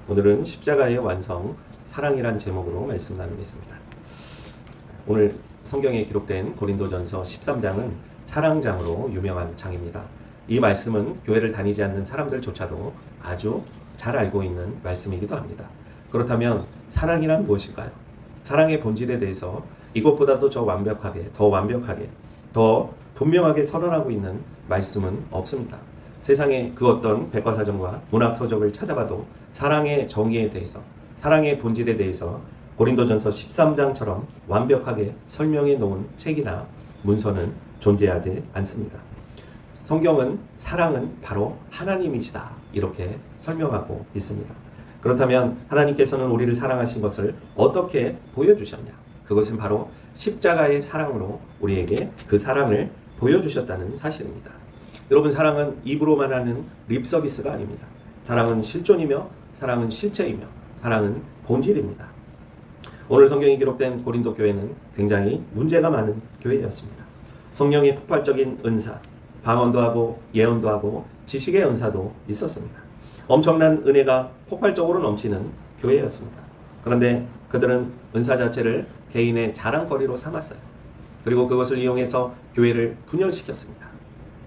오늘은 십자가의 완성, 사랑이란 제목으로 말씀 나누겠습니다. 오늘 성경에 기록된 고린도전서 13장은 사랑장으로 유명한 장입니다. 이 말씀은 교회를 다니지 않는 사람들조차도 아주 잘 알고 있는 말씀이기도 합니다. 그렇다면 사랑이란 무엇일까요? 사랑의 본질에 대해서 이것보다도 더 완벽하게, 더 분명하게 선언하고 있는 말씀은 없습니다. 세상의 그 어떤 백과사전과 문학서적을 찾아봐도 사랑의 정의에 대해서, 사랑의 본질에 대해서 고린도전서 13장처럼 완벽하게 설명해 놓은 책이나 문서는 존재하지 않습니다. 성경은 사랑은 바로 하나님이시다, 이렇게 설명하고 있습니다. 그렇다면 하나님께서는 우리를 사랑하신 것을 어떻게 보여주셨냐? 그것은 바로 십자가의 사랑으로 우리에게 그 사랑을 보여주셨다는 사실입니다. 여러분, 사랑은 입으로만 하는 립 서비스가 아닙니다. 사랑은 실존이며, 사랑은 실체이며, 사랑은 본질입니다. 오늘 성경이 기록된 고린도 교회는 굉장히 문제가 많은 교회였습니다. 성령의 폭발적인 은사, 방언도 하고 예언도 하고 지식의 은사도 있었습니다. 엄청난 은혜가 폭발적으로 넘치는 교회였습니다. 그런데 그들은 은사 자체를 개인의 자랑거리로 삼았어요. 그리고 그것을 이용해서 교회를 분열시켰습니다.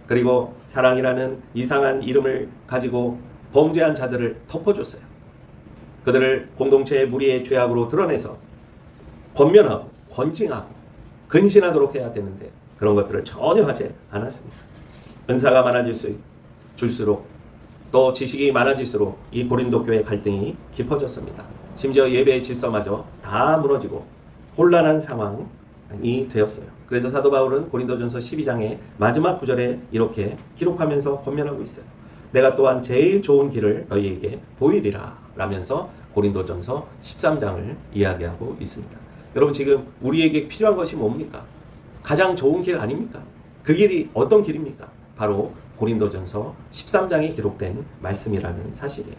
그리고 사랑이라는 이상한 이름을 가지고 범죄한 자들을 덮어줬어요. 그들을 공동체의 무리의 죄악으로 드러내서 권면하고 권징하고 근신하도록 해야 되는데 그런 것들을 전혀 하지 않았습니다. 은사가 많아질수록 또 지식이 많아질수록 이 고린도 교회 갈등이 깊어졌습니다. 심지어 예배의 질서마저 다 무너지고 혼란한 상황이 되었어요. 그래서 사도 바울은 고린도전서 12장의 마지막 구절에 이렇게 기록하면서 권면하고 있어요. 내가 또한 제일 좋은 길을 너희에게 보이리라 라면서 고린도전서 13장을 이야기하고 있습니다. 여러분, 지금 우리에게 필요한 것이 뭡니까? 가장 좋은 길 아닙니까? 그 길이 어떤 길입니까? 바로 고린도전서 13장에 기록된 말씀이라는 사실이에요.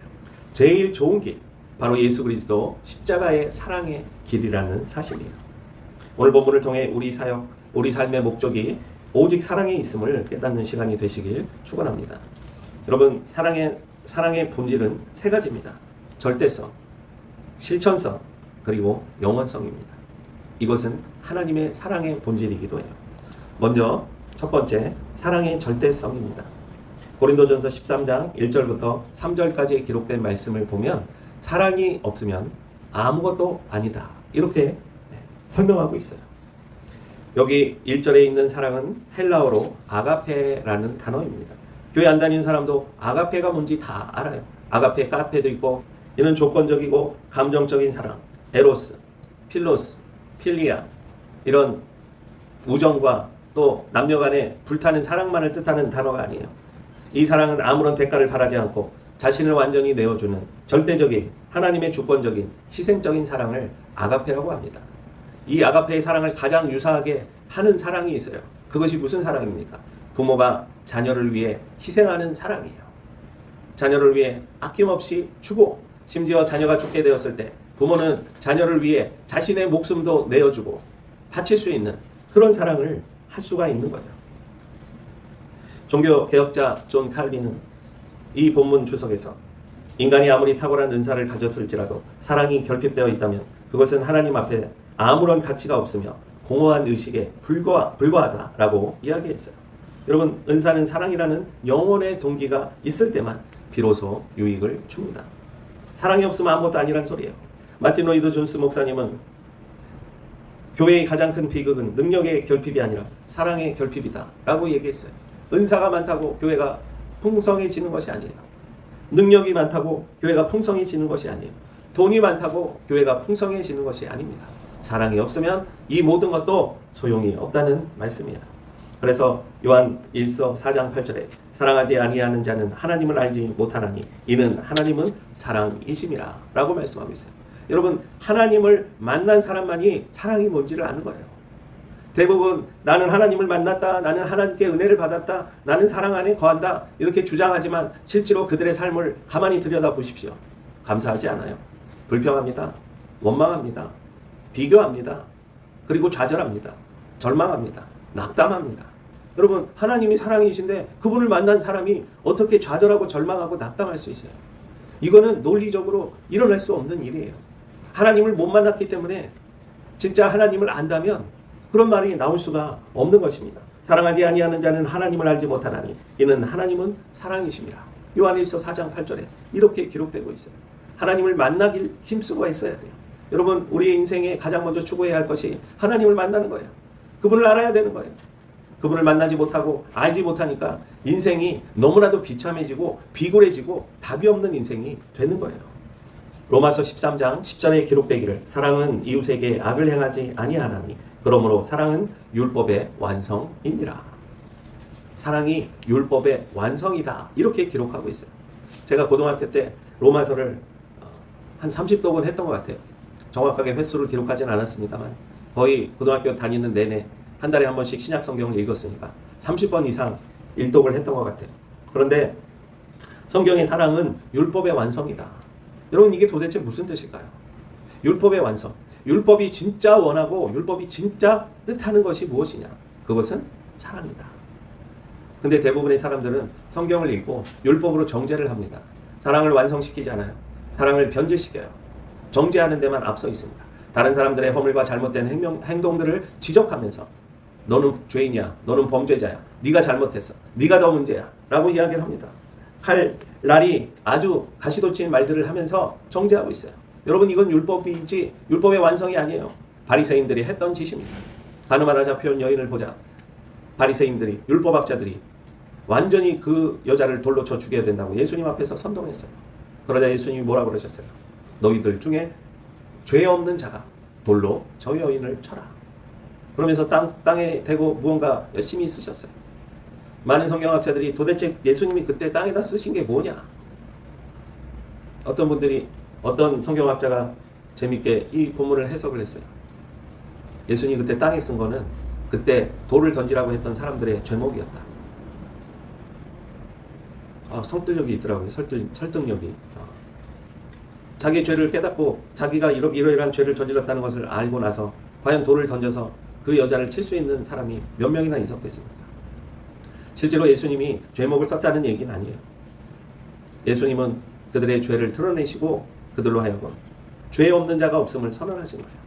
제일 좋은 길, 바로 예수 그리스도 십자가의 사랑의 길이라는 사실이에요. 오늘 본문을 통해 우리 사역, 우리 삶의 목적이 오직 사랑에 있음을 깨닫는 시간이 되시길 축원합니다. 여러분, 사랑의 본질은 세 가지입니다. 절대성, 실천성, 그리고 영원성입니다. 이것은 하나님의 사랑의 본질이기도 해요. 먼저 첫 번째, 사랑의 절대성입니다. 고린도전서 13장 1절부터 3절까지 기록된 말씀을 보면 사랑이 없으면 아무것도 아니다, 이렇게 설명하고 있어요. 여기 1절에 있는 사랑은 헬라어로 아가페라는 단어입니다. 교회 안 다니는 사람도 아가페가 뭔지 다 알아요. 아가페 카페도 있고, 이는 조건적이고 감정적인 사랑, 에로스, 필로스, 필리아, 이런 우정과 또 남녀 간의 불타는 사랑만을 뜻하는 단어가 아니에요. 이 사랑은 아무런 대가를 바라지 않고 자신을 완전히 내어주는 절대적인, 하나님의 주권적인, 희생적인 사랑을 아가페라고 합니다. 이 아가페의 사랑을 가장 유사하게 하는 사랑이 있어요. 그것이 무슨 사랑입니까? 부모가 자녀를 위해 희생하는 사랑이에요. 자녀를 위해 아낌없이 주고, 심지어 자녀가 죽게 되었을 때 부모는 자녀를 위해 자신의 목숨도 내어주고 바칠 수 있는 그런 사랑을 할 수가 있는 거죠. 종교개혁자 존 칼빈은 이 본문 주석에서 인간이 아무리 탁월한 은사를 가졌을지라도 사랑이 결핍되어 있다면 그것은 하나님 앞에 아무런 가치가 없으며 공허한 의식에 불과하다라고 이야기했어요. 여러분, 은사는 사랑이라는 영혼의 동기가 있을 때만 비로소 유익을 줍니다. 사랑이 없으면 아무것도 아니란 소리예요. 마틴 로이드 존스 목사님은 교회의 가장 큰 비극은 능력의 결핍이 아니라 사랑의 결핍이다 라고 얘기했어요. 은사가 많다고 교회가 풍성해지는 것이 아니에요. 능력이 많다고 교회가 풍성해지는 것이 아니에요. 돈이 많다고 교회가 풍성해지는 것이 아닙니다. 사랑이 없으면 이 모든 것도 소용이 없다는 말씀이에요. 그래서 요한 1서 4장 8절에 사랑하지 아니하는 자는 하나님을 알지 못하나니 이는 하나님은 사랑이심이라 라고 말씀하고 있어요. 여러분, 하나님을 만난 사람만이 사랑이 뭔지를 아는 거예요. 대부분 나는 하나님을 만났다, 나는 하나님께 은혜를 받았다, 나는 사랑 안에 거한다, 이렇게 주장하지만 실제로 그들의 삶을 가만히 들여다보십시오. 감사하지 않아요. 불평합니다. 원망합니다. 비교합니다. 그리고 좌절합니다. 절망합니다. 낙담합니다. 여러분, 하나님이 사랑이신데 그분을 만난 사람이 어떻게 좌절하고 절망하고 낙담할 수 있어요? 이거는 논리적으로 일어날 수 없는 일이에요. 하나님을 못 만났기 때문에 진짜 하나님을 안다면 그런 말이 나올 수가 없는 것입니다. 사랑하지 아니하는 자는 하나님을 알지 못하나니 이는 하나님은 사랑이십니다. 요한일서 4장 8절에 이렇게 기록되고 있어요. 하나님을 만나길 힘쓰고 있어야 돼요. 여러분, 우리의 인생에 가장 먼저 추구해야 할 것이 하나님을 만나는 거예요. 그분을 알아야 되는 거예요. 그분을 만나지 못하고 알지 못하니까 인생이 너무나도 비참해지고 비굴해지고 답이 없는 인생이 되는 거예요. 로마서 13장 10절에 기록되기를 사랑은 이웃에게 악을 행하지 아니하나니 그러므로 사랑은 율법의 완성이니라. 사랑이 율법의 완성이다. 이렇게 기록하고 있어요. 제가 고등학교 때 로마서를 한 30독은 했던 것 같아요. 정확하게 횟수를 기록하진 않았습니다만 거의 고등학교 다니는 내내 한 달에 한 번씩 신약 성경을 읽었으니까 30번 이상 일독을 했던 것 같아요. 그런데 성경의 사랑은 율법의 완성이다. 여러분, 이게 도대체 무슨 뜻일까요? 율법의 완성. 율법이 진짜 원하고 율법이 진짜 뜻하는 것이 무엇이냐? 그것은 사랑이다. 근데 대부분의 사람들은 성경을 읽고 율법으로 정죄를 합니다. 사랑을 완성시키지 않아요. 사랑을 변질시켜요. 정죄하는 데만 앞서 있습니다. 다른 사람들의 허물과 잘못된 행동들을 지적하면서 너는 죄인이야, 너는 범죄자야, 네가 잘못했어, 네가 더 문제야 라고 이야기를 합니다. 칼날이 아주 가시돋친 말들을 하면서 정죄하고 있어요. 여러분, 이건 율법이지 율법의 완성이 아니에요. 바리새인들이 했던 짓입니다. 가늠하다 잡혀온 여인을 보자 바리새인들이, 율법학자들이 완전히 그 여자를 돌로 쳐 죽여야 된다고 예수님 앞에서 선동했어요. 그러자 예수님이 뭐라고 그러셨어요? 너희들 중에 죄 없는 자가 돌로 저 여인을 쳐라. 그러면서 땅에 대고 무언가 열심히 쓰셨어요. 많은 성경학자들이 도대체 예수님이 그때 땅에다 쓰신 게 뭐냐? 어떤 분들이, 어떤 성경학자가 재밌게 이 본문을 해석을 했어요. 예수님이 그때 땅에 쓴 거는 그때 돌을 던지라고 했던 사람들의 죄목이었다. 성뜰력이 있더라고요. 설득력이. 자기 죄를 깨닫고 자기가 이러이러한 죄를 저질렀다는 것을 알고 나서 과연 돌을 던져서 그 여자를 칠 수 있는 사람이 몇 명이나 있었겠습니까? 실제로 예수님이 죄목을 썼다는 얘기는 아니에요. 예수님은 그들의 죄를 드러내시고 그들로 하여금 죄 없는 자가 없음을 선언하신 거예요.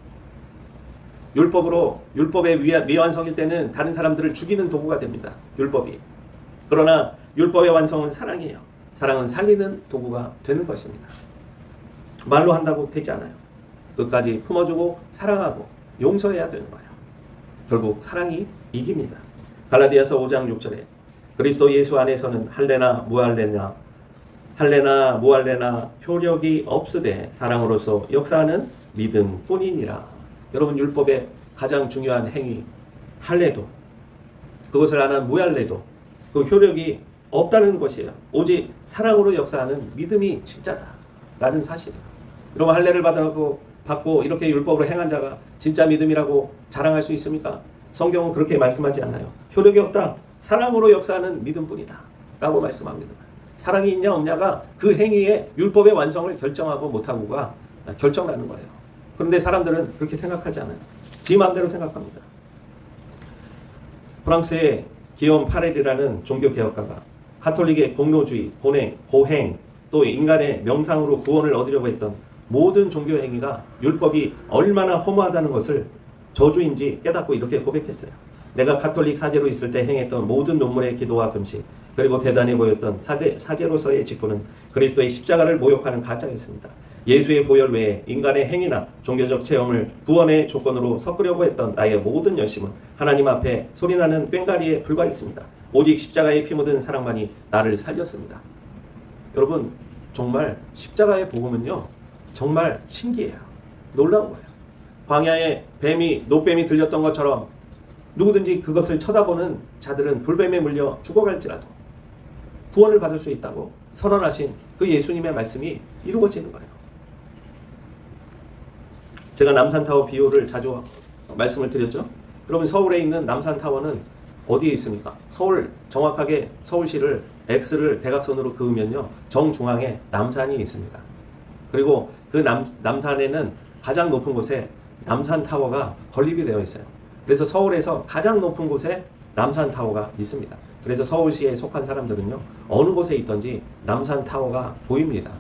율법의 미완성일 때는 다른 사람들을 죽이는 도구가 됩니다. 율법이. 그러나 율법의 완성은 사랑이에요. 사랑은 살리는 도구가 되는 것입니다. 말로 한다고 되지 않아요. 끝까지 품어주고 사랑하고 용서해야 되는 거예요. 결국 사랑이 이깁니다. 갈라디아서 5장 6절에 그리스도 예수 안에서는 할례나 무할례나 효력이 없으되 사랑으로서 역사하는 믿음뿐이니라. 여러분, 율법의 가장 중요한 행위 할례도, 그것을 안 한 무할례도 그 효력이 없다는 것이에요. 오직 사랑으로 역사하는 믿음이 진짜다라는 사실이에요. 여러분, 할례를 받고 이렇게 율법으로 행한 자가 진짜 믿음이라고 자랑할 수 있습니까? 성경은 그렇게 말씀하지 않아요. 효력이 없다. 사랑으로 역사하는 믿음뿐이다 라고 말씀합니다. 사랑이 있냐 없냐가 그 행위의 율법의 완성을 결정하고 못하고가 결정나는 거예요. 그런데 사람들은 그렇게 생각하지 않아요. 지 마음대로 생각합니다. 프랑스의 기욤 파렐이라는 종교개혁가가 가톨릭의 공로주의, 고행, 또 인간의 명상으로 구원을 얻으려고 했던 모든 종교 행위가 율법이 얼마나 허무하다는 것을 저주인지 깨닫고 이렇게 고백했어요. 내가 가톨릭 사제로 있을 때 행했던 모든 논문의 기도와 금식, 그리고 대단해 보였던 사제로서의 직분은 그리스도의 십자가를 모욕하는 가짜였습니다. 예수의 보혈 외에 인간의 행위나 종교적 체험을 구원의 조건으로 섞으려고 했던 나의 모든 열심은 하나님 앞에 소리나는 꽹과리에 불과했습니다. 오직 십자가에 피 묻은 사랑만이 나를 살렸습니다. 여러분, 정말 십자가의 복음은요, 정말 신기해요. 놀라운 거예요. 광야에 노뱀이 들렸던 것처럼 누구든지 그것을 쳐다보는 자들은 불뱀에 물려 죽어갈지라도 구원을 받을 수 있다고 선언하신 그 예수님의 말씀이 이루어지는 거예요. 제가 남산타워 비유를 자주 말씀을 드렸죠. 여러분, 서울에 있는 남산타워는 어디에 있습니까? 정확하게 서울시를 X를 대각선으로 그으면요, 정중앙에 남산이 있습니다. 그리고 그 남산에는 가장 높은 곳에 남산타워가 건립이 되어 있어요. 그래서 서울에서 가장 높은 곳에 남산타워가 있습니다. 그래서 서울시에 속한 사람들은요, 어느 곳에 있든지 남산타워가 보입니다.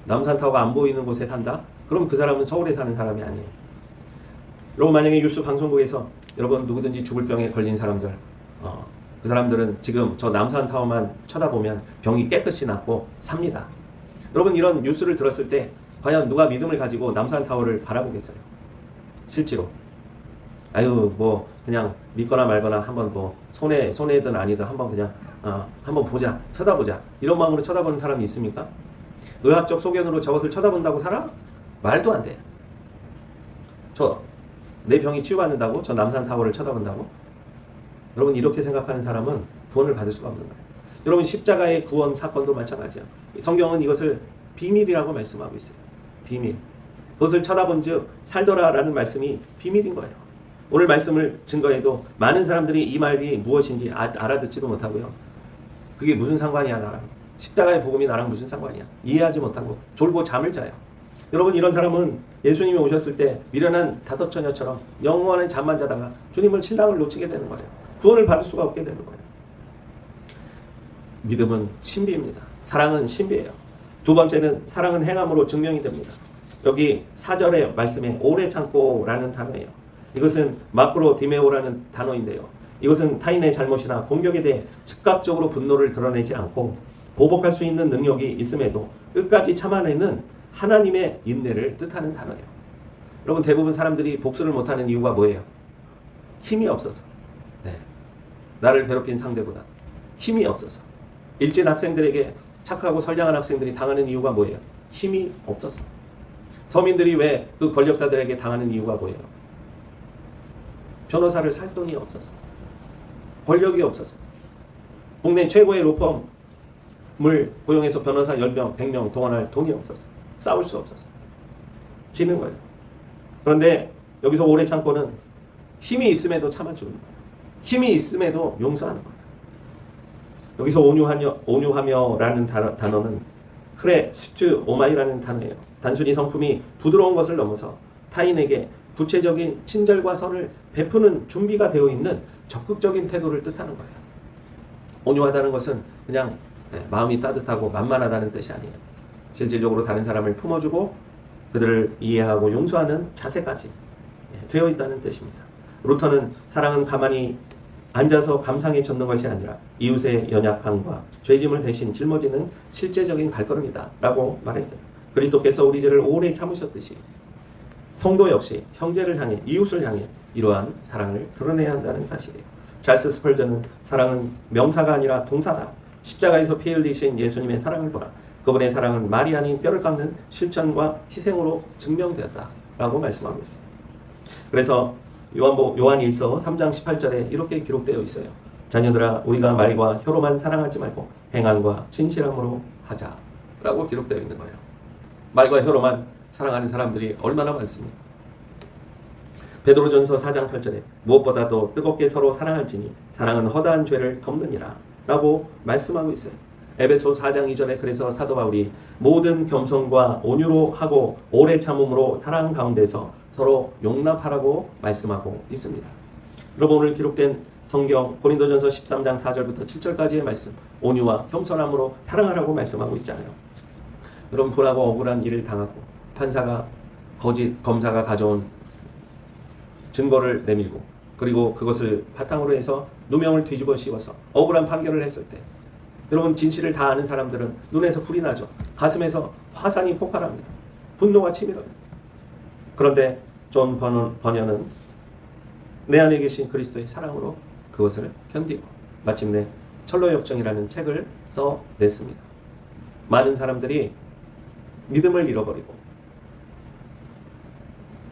남산타워가 안 보이는 곳에 산다? 그럼 그 사람은 서울에 사는 사람이 아니에요. 여러분 만약에 뉴스 방송국에서 여러분 누구든지 죽을 병에 걸린 사람들 그 사람들은 지금 저 남산타워만 쳐다보면 병이 깨끗이 낫고 삽니다. 여러분 이런 뉴스를 들었을 때 과연 누가 믿음을 가지고 남산타워를 바라보겠어요? 실제로 아유 뭐 그냥 믿거나 말거나 한번 뭐 손해든 아니든 한번 그냥 한번 보자 쳐다보자 이런 마음으로 쳐다보는 사람이 있습니까? 의학적 소견으로 저것을 쳐다본다고 살아? 말도 안 돼. 내 병이 치유받는다고? 저 남산타워를 쳐다본다고? 여러분 이렇게 생각하는 사람은 구원을 받을 수가 없는 거예요. 여러분 십자가의 구원 사건도 마찬가지야. 성경은 이것을 비밀이라고 말씀하고 있어요. 비밀. 그것을 쳐다본 즉 살더라라는 말씀이 비밀인 거예요. 오늘 말씀을 증거해도 많은 사람들이 이 말이 무엇인지 알아듣지도 못하고요. 그게 무슨 상관이야 나랑. 십자가의 복음이 나랑 무슨 상관이야. 이해하지 못하고 졸고 잠을 자요. 여러분 이런 사람은 예수님이 오셨을 때 미련한 다섯 처녀처럼 영원한 잠만 자다가 주님을 신랑을 놓치게 되는 거예요. 구원을 받을 수가 없게 되는 거예요. 믿음은 신비입니다. 사랑은 신비예요. 두 번째는 사랑은 행함으로 증명이 됩니다. 여기 4절의 말씀에 오래 참고라는 단어예요. 이것은 마크로 디메오라는 단어인데요. 이것은 타인의 잘못이나 공격에 대해 즉각적으로 분노를 드러내지 않고 보복할 수 있는 능력이 있음에도 끝까지 참아내는 하나님의 인내를 뜻하는 단어예요. 여러분 대부분 사람들이 복수를 못하는 이유가 뭐예요? 힘이 없어서. 네. 나를 괴롭힌 상대보다 힘이 없어서. 일진 학생들에게 착하고 선량한 학생들이 당하는 이유가 뭐예요? 힘이 없어서. 서민들이 왜 그 권력자들에게 당하는 이유가 뭐예요? 변호사를 살 돈이 없어서. 권력이 없어서. 국내 최고의 로펌을 고용해서 변호사 10명, 100명 동원할 돈이 없어서. 싸울 수 없어서. 지는 거예요. 그런데 여기서 오래 참고는 힘이 있음에도 참아주는 거예요. 힘이 있음에도 용서하는 거예요. 여기서 온유하며라는 단어는 크레, 스튜, 오마이라는 단어예요. 단순히 성품이 부드러운 것을 넘어서 타인에게 구체적인 친절과 선을 베푸는 준비가 되어 있는 적극적인 태도를 뜻하는 거예요. 온유하다는 것은 그냥 마음이 따뜻하고 만만하다는 뜻이 아니에요. 실질적으로 다른 사람을 품어주고 그들을 이해하고 용서하는 자세까지 되어 있다는 뜻입니다. 루터는 사랑은 가만히 앉아서 감상에 젖는 것이 아니라 이웃의 연약함과 죄짐을 대신 짊어지는 실제적인 발걸음이다 라고 말했어요. 그리스도께서 우리 죄를 오래 참으셨듯이 성도 역시 형제를 향해 이웃을 향해 이러한 사랑을 드러내야 한다는 사실이에요. 찰스 스펄전은 사랑은 명사가 아니라 동사다. 십자가에서 피 흘리신 예수님의 사랑을 보라. 그분의 사랑은 말이 아닌 뼈를 깎는 실천과 희생으로 증명되었다 라고 말씀하고 있어요. 그래서 요한일서 3장 18절에 이렇게 기록되어 있어요. 자녀들아 우리가 말과 혀로만 사랑하지 말고 행함과 진실함으로 하자 라고 기록되어 있는 거예요. 말과 혀로만 사랑하는 사람들이 얼마나 많습니까? 베드로전서 4장 8절에 무엇보다도 뜨겁게 서로 사랑할지니 사랑은 허다한 죄를 덮느니라 라고 말씀하고 있어요. 에베소 4장 2절에 그래서 사도 바울이 모든 겸손과 온유로 하고 오래 참음으로 사랑 가운데서 서로 용납하라고 말씀하고 있습니다. 여러분 오늘 기록된 성경 고린도전서 13장 4절부터 7절까지의 말씀 온유와 겸손함으로 사랑하라고 말씀하고 있잖아요. 여러분 불하고 억울한 일을 당하고 판사가 거짓 검사가 가져온 증거를 내밀고 그리고 그것을 바탕으로 해서 누명을 뒤집어 씌워서 억울한 판결을 했을 때 여러분 진실을 다 아는 사람들은 눈에서 불이 나죠. 가슴에서 화산이 폭발합니다. 분노가 치밀합니다. 그런데 존 버녀는 내 안에 계신 그리스도의 사랑으로 그것을 견디고 마침내 철로역정이라는 책을 써냈습니다. 많은 사람들이 믿음을 잃어버리고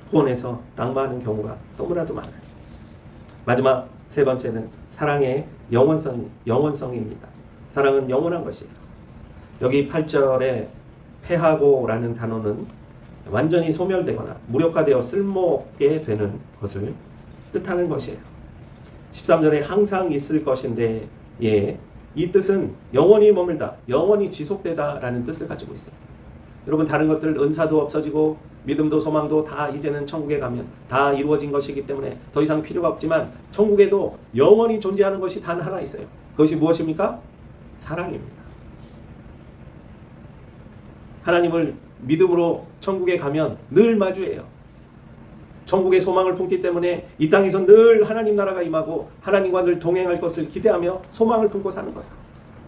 구원에서 낙마하는 경우가 너무나도 많아요. 마지막 세 번째는 사랑의 영원성입니다. 사랑은 영원한 것이에요. 여기 8절에 패하고라는 단어는 완전히 소멸되거나 무력화되어 쓸모없게 되는 것을 뜻하는 것이에요. 13절에 항상 있을 것인데 이 뜻은 영원히 머물다, 영원히 지속되다 라는 뜻을 가지고 있어요. 여러분 다른 것들 은사도 없어지고 믿음도 소망도 다 이제는 천국에 가면 다 이루어진 것이기 때문에 더 이상 필요가 없지만 천국에도 영원히 존재하는 것이 단 하나 있어요. 그것이 무엇입니까? 사랑입니다. 하나님을 믿음으로 천국에 가면 늘 마주해요. 천국의 소망을 품기 때문에 이 땅에서 늘 하나님 나라가 임하고 하나님과 늘 동행할 것을 기대하며 소망을 품고 사는 거예요.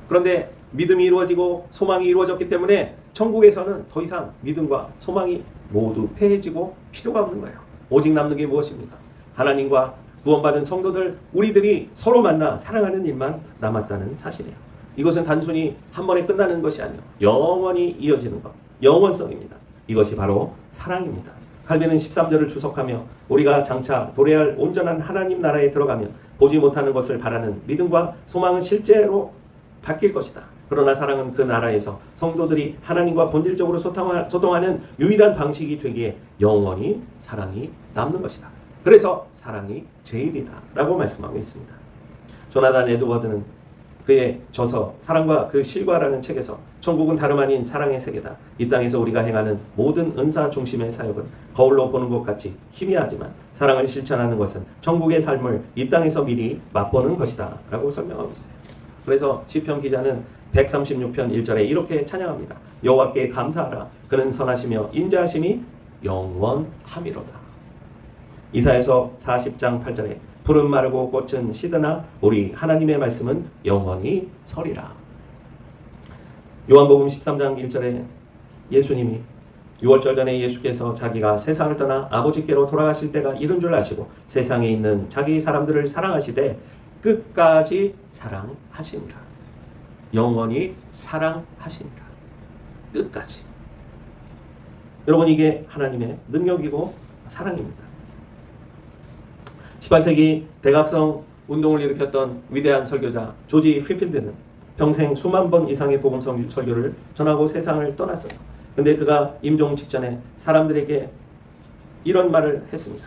그런데 믿음이 이루어지고 소망이 이루어졌기 때문에 천국에서는 더 이상 믿음과 소망이 모두 패해지고 필요가 없는 거예요. 오직 남는 게 무엇입니까? 하나님과 구원받은 성도들, 우리들이 서로 만나 사랑하는 일만 남았다는 사실이에요. 이것은 단순히 한 번에 끝나는 것이 아니에요. 영원히 이어지는 것, 영원성입니다. 이것이 바로 사랑입니다. 칼빈은 13절을 주석하며 우리가 장차 도래할 온전한 하나님 나라에 들어가면 보지 못하는 것을 바라는 믿음과 소망은 실제로 바뀔 것이다. 그러나 사랑은 그 나라에서 성도들이 하나님과 본질적으로 소통하는 유일한 방식이 되기에 영원히 사랑이 남는 것이다. 그래서 사랑이 제일이다 라고 말씀하고 있습니다. 조나단 에드워드는 그의 저서 사랑과 그 실과라는 책에서 천국은 다름 아닌 사랑의 세계다. 이 땅에서 우리가 행하는 모든 은사 중심의 사역은 거울로 보는 것 같이 희미하지만 사랑을 실천하는 것은 천국의 삶을 이 땅에서 미리 맛보는 것이다 라고 설명하고 있어요. 그래서 시편 기자는 136편 1절에 이렇게 찬양합니다. 여호와께 감사하라. 그는 선하시며 인자하심이 영원함이로다. 이사야서 40장 8절에 푸른 마르고 꽃은 시드나 우리 하나님의 말씀은 영원히 서리라. 요한복음 13장 1절에 예수님이 6월절 전에 예수께서 자기가 세상을 떠나 아버지께로 돌아가실 때가 이른 줄 아시고 세상에 있는 자기 사람들을 사랑하시되 끝까지 사랑하시니라. 영원히 사랑하시니라. 끝까지. 여러분, 이게 하나님의 능력이고 사랑입니다. 18세기 대각성 운동을 일으켰던 위대한 설교자 조지 휘필드는 평생 수만 번 이상의 복음 설교를 전하고 세상을 떠났어요. 근데 그가 임종 직전에 사람들에게 이런 말을 했습니다.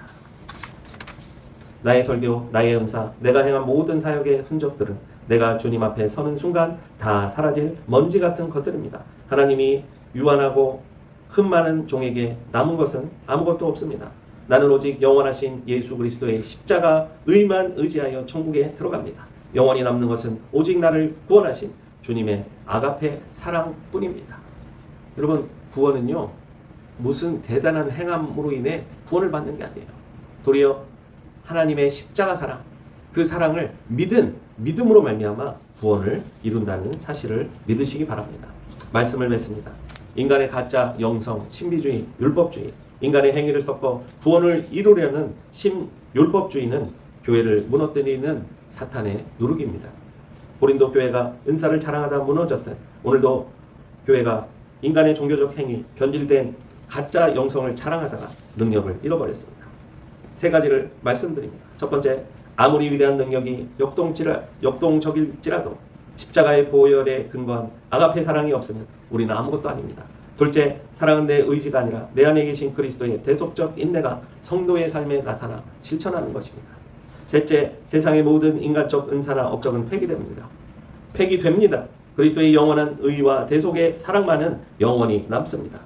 나의 설교, 나의 은사, 내가 행한 모든 사역의 흔적들은 내가 주님 앞에 서는 순간 다 사라질 먼지 같은 것들입니다. 하나님이 유한하고 흠 많은 종에게 남은 것은 아무것도 없습니다. 나는 오직 영원하신 예수 그리스도의 십자가 의만 의지하여 천국에 들어갑니다. 영원히 남는 것은 오직 나를 구원하신 주님의 아가페 사랑뿐입니다. 여러분, 구원은요 무슨 대단한 행함으로 인해 구원을 받는 게 아니에요. 도리어 하나님의 십자가 사랑, 그 사랑을 믿음으로 말미암아 구원을 이룬다는 사실을 믿으시기 바랍니다. 말씀을 맺습니다. 인간의 가짜 영성, 신비주의, 율법주의, 인간의 행위를 섞어 구원을 이루려는 신율법주의는 교회를 무너뜨리는 사탄의 누룩입니다. 고린도 교회가 은사를 자랑하다 무너졌듯 오늘도 교회가 인간의 종교적 행위, 변질된 가짜 영성을 자랑하다가 능력을 잃어버렸습니다. 세 가지를 말씀드립니다. 첫 번째, 아무리 위대한 능력이 역동적일지라도 십자가의 보혈에 근거한 아가페 사랑이 없으면 우리는 아무것도 아닙니다. 둘째, 사랑은 내 의지가 아니라 내 안에 계신 그리스도의 대속적 인내가 성도의 삶에 나타나 실천하는 것입니다. 셋째, 세상의 모든 인간적 은사나 업적은 폐기됩니다. 그리스도의 영원한 의와 대속의 사랑만은 영원히 남습니다.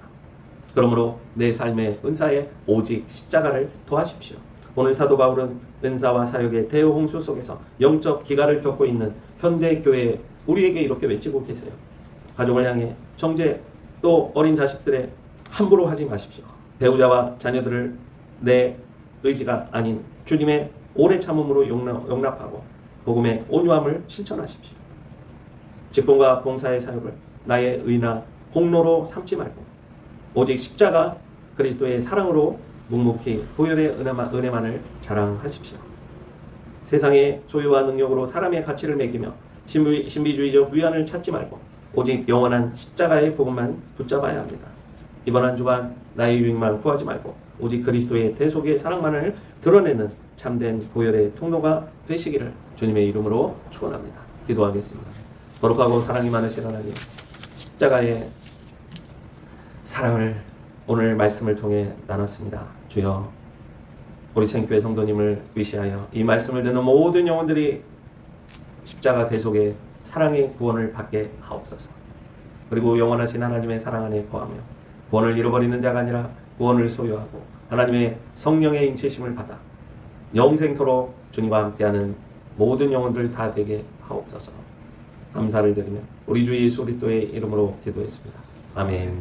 그러므로 내 삶의 은사에 오직 십자가를 도하십시오. 오늘 사도 바울은 은사와 사역의 대홍수 속에서 영적 기갈을 겪고 있는 현대교회 우리에게 이렇게 외치고 계세요. 가족을 향해 정죄, 또 어린 자식들의 함부로 하지 마십시오. 배우자와 자녀들을 내 의지가 아닌 주님의 오래 참음으로 용납하고 복음의 온유함을 실천하십시오. 직분과 봉사의 사역을 나의 의나 공로로 삼지 말고 오직 십자가 그리스도의 사랑으로 묵묵히 보혈의 은혜만을 자랑하십시오. 세상의 소유와 능력으로 사람의 가치를 매기며 신비주의적 위안을 찾지 말고 오직 영원한 십자가의 복음만 붙잡아야 합니다. 이번 한 주간 나의 유익만 구하지 말고 오직 그리스도의 대속의 사랑만을 드러내는 참된 보혈의 통로가 되시기를 주님의 이름으로 축원합니다. 기도하겠습니다. 거룩하고 사랑이 많으신 하나님, 십자가의 사랑을 오늘 말씀을 통해 나눴습니다. 주여, 우리 생교회 성도님을 위시하여 이 말씀을 듣는 모든 영혼들이 십자가 대속의 사랑의 구원을 받게 하옵소서. 그리고 영원하신 하나님의 사랑 안에 거하며 구원을 잃어버리는 자가 아니라 구원을 소유하고 하나님의 성령의 인치심을 받아 영생토록 주님과 함께하는 모든 영혼들 다 되게 하옵소서. 감사를 드리며 우리 주 예수 그리스도의 이름으로 기도했습니다. 아멘.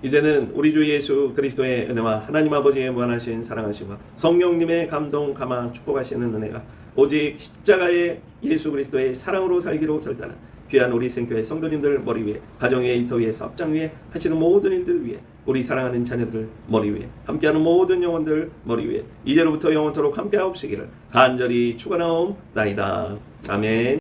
이제는 우리 주 예수 그리스도의 은혜와 하나님 아버지의 무한하신 사랑하심과 성령님의 감동 감화 축복하시는 은혜가 오직 십자가의 예수 그리스도의 사랑으로 살기로 결단한 귀한 우리 생교회 성도님들 머리 위에, 가정 위에, 일터 위에, 사업장 위에 하시는 모든 일들 위에, 우리 사랑하는 자녀들 머리 위에, 함께하는 모든 영혼들 머리 위에 이제로부터 영원토록 함께하옵시기를 간절히 축원하옵나이다. 아멘.